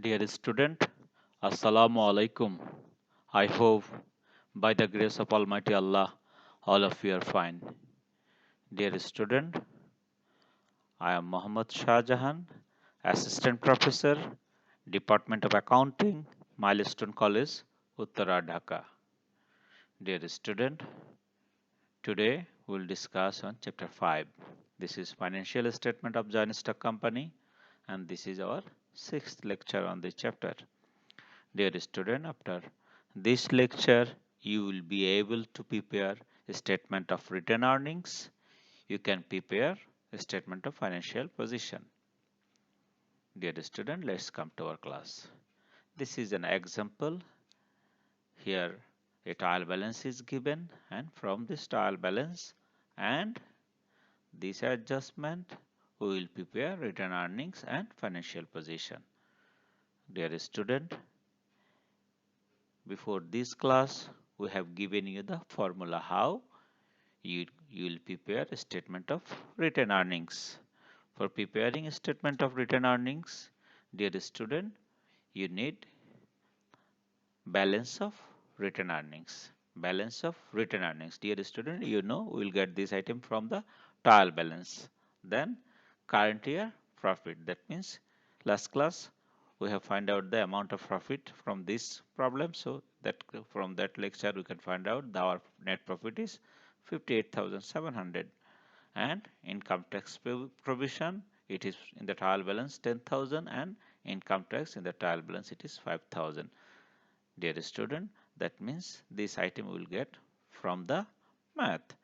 Dear student, Assalamu alaikum. I hope by the grace of Almighty Allah, all of you are fine. Dear student, I am Muhammad Shah Jahan, Assistant Professor, Department of Accounting, Milestone College, Uttara Dhaka. Dear student, today we will discuss on chapter 5. This is Financial Statement of Joint Stock Company and this is our sixth lecture on this chapter. Dear student, after this lecture, you will be able to prepare a statement of retained earnings. You can prepare a statement of financial position. Dear student, let's come to our class. This is an example. Here a trial balance is given and from this trial balance and this adjustment we will prepare retained earnings and financial position. Dear student, before this class we have given you the formula how you will prepare a statement of retained earnings. For preparing a statement of retained earnings, dear student, you need balance of retained earnings. Balance of retained earnings. Dear student, you know we will get this item from the trial balance. Then current year profit. That means last class we have find out the amount of profit from this problem. So that from that lecture we can find out that our net profit is 58,700 and income tax provision it is in the trial balance 10,000 and income tax in the trial balance it is 5,000. Dear student, that means this item will get from the math.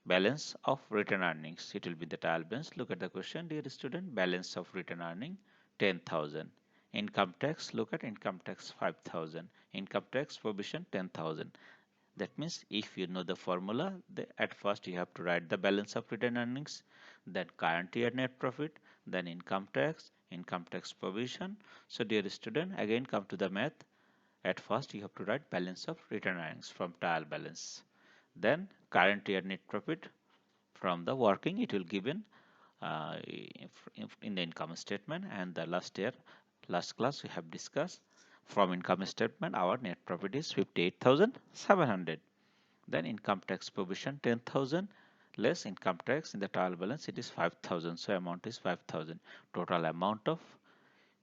Balance of retained earnings. It will be the trial balance. Look at the question, dear student. Balance of retained earning 10,000. Income tax. Look at income tax 5,000. Income tax provision 10,000. That means if you know the formula, at first you have to write the balance of retained earnings, then current year net profit, then income tax provision. So dear student, again come to the math. At first you have to write balance of retained earnings from trial balance. Then current year net profit from the working it will given in the income statement and the last class we have discussed from income statement our net profit is 58,700. Then income tax provision 10,000 less income tax in the trial balance it is 5,000. So amount is 5,000. Total amount of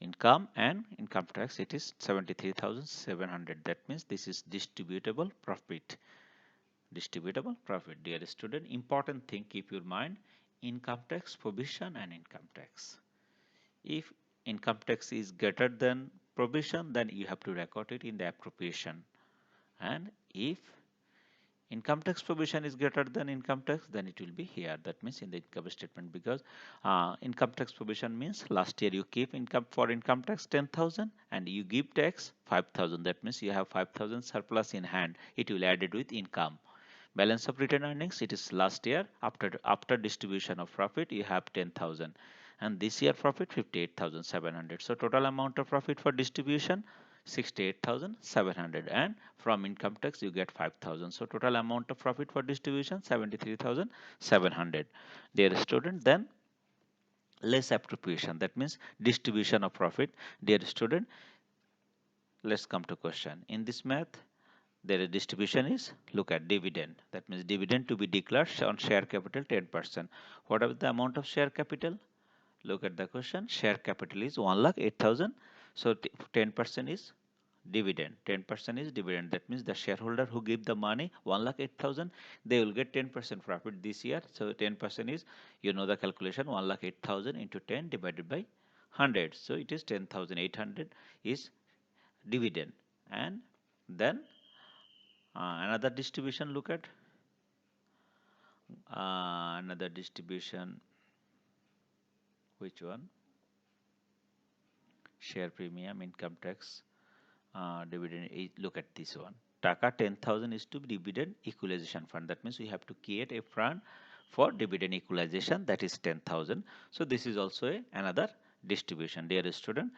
income and income tax it is 73,700. That means this is distributable profit. Distributable profit. Dear student, important thing keep your mind income tax provision and income tax. If income tax is greater than provision then you have to record it in the appropriation, and if income tax provision is greater than income tax then it will be here. That means in the income statement, because income tax provision means last year you keep income for income tax 10,000 and you give tax 5,000. That means you have 5,000 surplus in hand, it will add it with income. Balance of retained earnings it is last year after distribution of profit you have 10,000 and this year profit 58,700. So total amount of profit for distribution 68,700 and from income tax you get 5,000. So total amount of profit for distribution 73,700. Dear student, then less appropriation, that means distribution of profit. Dear student, let's come to question. In this math their distribution is, look at dividend. That means dividend to be declared on share capital 10%. What is the amount of share capital? Look at the question. Share capital is 1,08,000. So 10% is dividend. 10% is dividend. That means the shareholder who give the money 1,08,000, they will get 10% profit this year. So 10% is, you know the calculation, 1,08,000 into 10 divided by 100. So it is 10,800 is dividend. And then another distribution, look at another distribution, which one? Share premium, income tax, dividend. Look at this one. Taka 10,000 is to dividend equalization fund. That means we have to create a fund for dividend equalization, that is 10,000. So this is also another distribution. Dear student,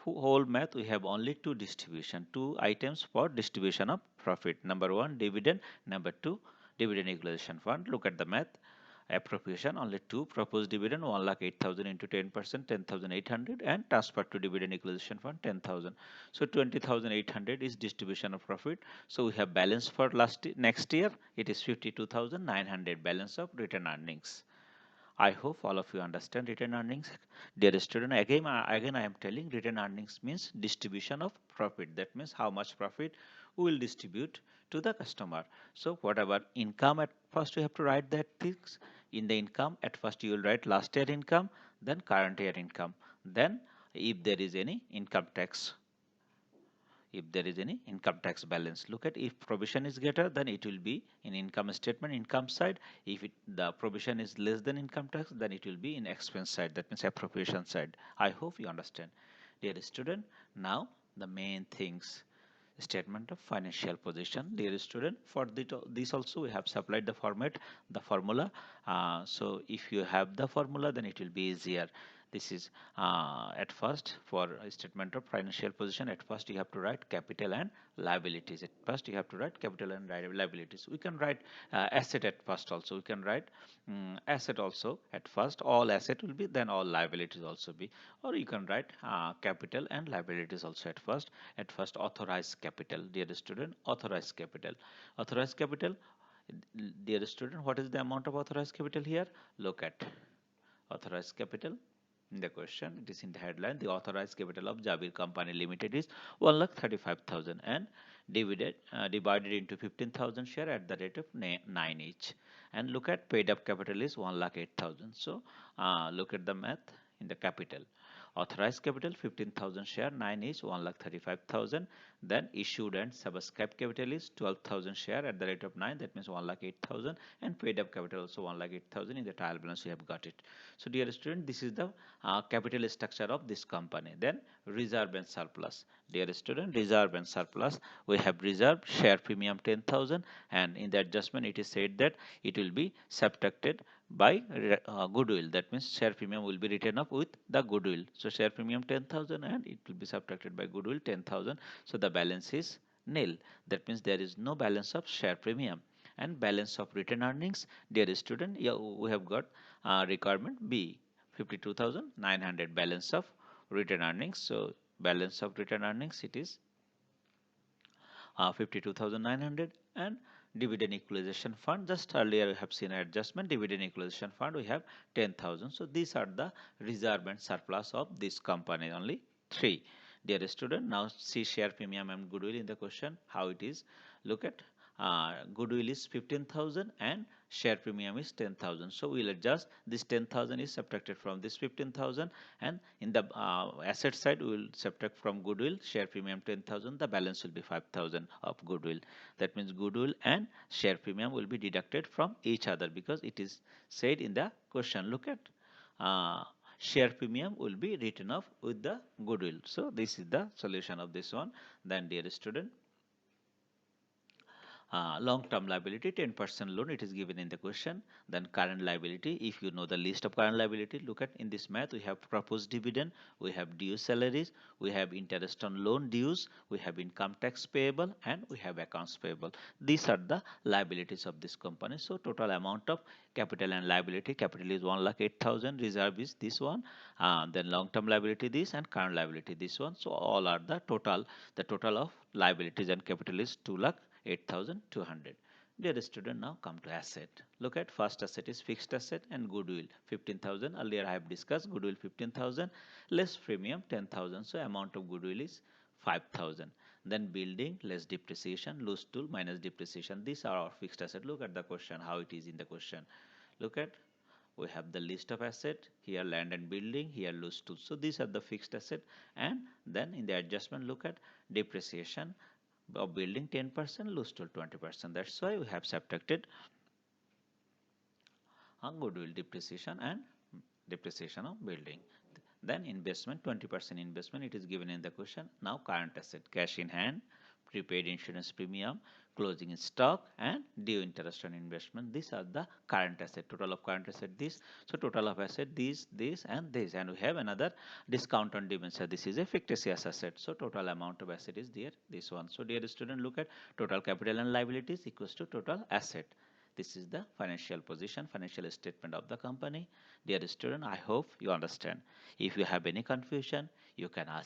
whole math we have only two distribution, two items for distribution of profit. Number one dividend, number two dividend equalization fund. Look at the math. appropriation only two. Proposed dividend 1,08,000 into 10%, 10,800, and transfer to dividend equalization fund 10,000. So 20,800 is distribution of profit. So we have balance for next year. It is 52,900 balance of retained earnings. I hope all of you understand retained earnings. Dear student, again I am telling retained earnings means distribution of profit. That means how much profit we will distribute to the customer. So whatever income, at first you have to write that things. In the income, at first you will write last year income, then current year income. Then if there is any income tax, if there is any income tax balance, look at, if provision is greater, then it will be in income statement income side. If the provision is less than income tax, then it will be in expense side, that means appropriation side. I hope you understand. Dear student, now the main things, statement of financial position. Dear student, for this also we have supplied the format, the formula. So if you have the formula, then it will be easier. This is at first for a statement of financial position. At first you have to write capital and liabilities. At first you have to write capital and liabilities. We can write asset at first also. We can write asset also at first. All asset will be, then all liabilities also be. Or you can write capital and liabilities also at first. At first authorized capital. Dear student, authorized capital. Authorized capital. Dear student, what is the amount of authorized capital here? Look at authorized capital. In the question, it is in the headline, the authorized capital of Jabir Company Limited is 1,35,000 and divided into 15,000 share at the rate of 9 each. And look at paid up capital is 1,08,000. So look at the math in the capital. Authorized capital 15,000 share, 9 is 1,35,000. Then issued and subscribed capital is 12,000 share at the rate of 9, that means 1,08,000, and paid up capital also 1,08,000. In the trial balance we have got it. So dear student, this is the capital structure of this company. Then reserve and surplus. Dear student, reserve and surplus, we have reserve share premium 10,000, and in the adjustment it is said that it will be subtracted by goodwill. That means share premium will be written up with the goodwill. So share premium 10,000 and it will be subtracted by goodwill 10,000. So the balance is nil. That means there is no balance of share premium. And balance of retained earnings, dear student, yeah, we have got requirement B, 52,900 balance of retained earnings. So balance of retained earnings, it is 52,900. And dividend equalization fund, just earlier we have seen adjustment, dividend equalization fund we have 10,000. So these are the reserve and surplus of this company, only three. Dear student, now see share premium and goodwill in the question, how it is. Look at goodwill is 15,000 and share premium is 10,000. So we'll adjust this 10,000 is subtracted from this 15,000, and in the asset side we will subtract from goodwill share premium 10,000. The balance will be 5,000 of goodwill. That means goodwill and share premium will be deducted from each other, because it is said in the question. Look at share premium will be written off with the goodwill. So this is the solution of this one. Then dear student, long-term liability 10% loan, it is given in the question. Then current liability, if you know the list of current liability, look at in this math, we have proposed dividend, we have due salaries, we have interest on loan dues, we have income tax payable, and we have accounts payable. These are the liabilities of this company. So total amount of capital and liability, capital is 1,08,000, reserve is this one, then long-term liability this, and current liability this one. So all are the total of liabilities and capital is 2,08,200. Dear student, now come to asset. Look at first asset is fixed asset and goodwill 15,000. Earlier I have discussed goodwill 15,000 less premium 10,000. So amount of goodwill is 5,000. Then building less depreciation, loose tool minus depreciation. These are our fixed asset. Look at the question, how it is in the question. Look at, we have the list of asset here, land and building, here loose tools. So these are the fixed asset, and then in the adjustment look at depreciation of building 10%, loose tool 20%. That's why we have subtracted goodwill depreciation and depreciation of building. Then investment 20% investment, it is given in the question. Now current asset, cash in hand, prepaid insurance premium, closing stock, and due interest on investment. These are the current asset. Total of current asset this. So total of asset this, and this, and we have another discount on debenture. This is a fictitious asset. So total amount of asset is there, this one. So dear student, look at total capital and liabilities equals to total asset. This is the financial position, financial statement of the company. Dear student, I hope you understand. If you have any confusion, you can ask.